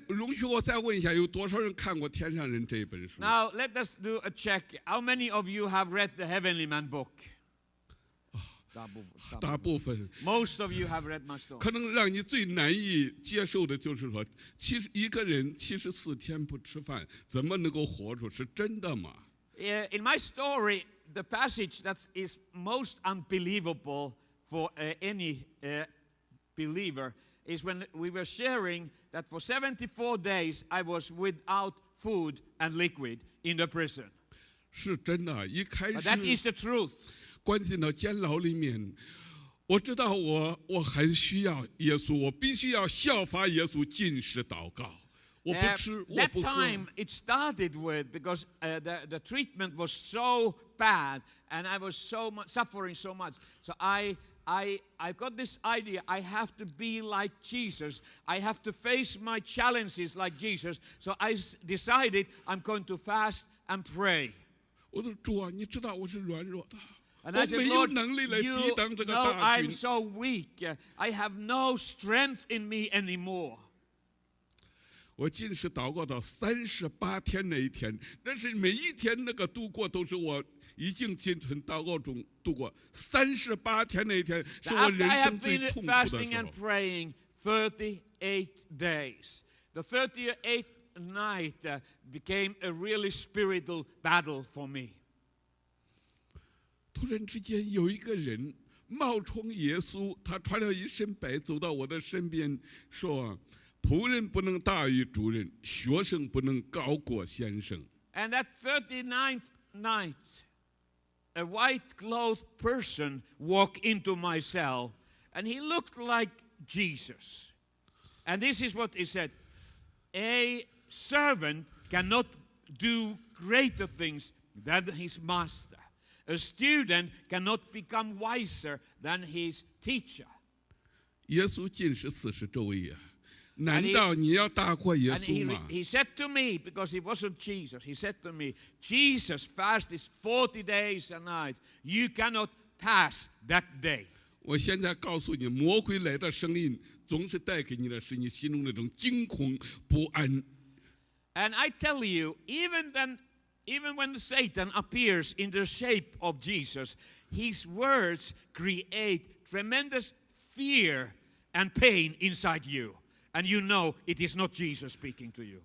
容许我再问一下，有多少人看过《天上人》这一本书？ Now, let us do a check. How many of you have read the Heavenly Man book? 大部分。 Most of you have read my story. 可能让你最难以接受的就是说，一个人74天不吃饭，怎么能够活住？是真的吗？ In my story, the passage that is most unbelievable for any believer is when we were sharing that for 74 days I was without food and liquid in the prison. 是真的，一开 But that is 始 the truth. 关进到监牢里面，我知道我很需要耶稣，我必须要效法耶稣禁食祷告。我不吃，我 That 不喝。 time it started with because the treatment was so bad and I was suffering so much. So I got this idea. I have to be like Jesus. I have to face my challenges like Jesus. So I decided I'm going to fast and pray. 我说主啊，你知道我是软弱的， And I 我 said, 没有 Lord, 能力来抵 you 挡这个 know 大 I'm 军。 so weak. I have no strength in me anymore. 我禁食祷告到38天那一天，但是每一天那个度过都是我已经进存祷告中度过。38天那一天是我 After 人 I 生 have 最 been 痛苦的 fasting 时 and 候。 praying 38 days, the 38th night became a really spiritual battle for me. 突然之间有一个人冒充耶稣，他穿了一身白走到我的身边，说：“仆人不能大于主人，学生不能高过先生。” And that 39th night, a white-clothed person walked into my cell, and he looked like Jesus. And this is what he said: a servant cannot do greater things than his master. A student cannot become wiser than his teacher. 耶稣禁食40昼夜，难道你要大过耶 And 稣吗？ he said to me, because he wasn't Jesus, he said to me, Jesus fasted 40 days and nights. You cannot pass that day. 我现在告诉你，魔鬼来的声音总是带给你的是你心中那种惊恐不安。 And I tell you, even when Satan appears in the shape of Jesus, his words create tremendous fear and pain inside you. And you know it is not Jesus speaking to you.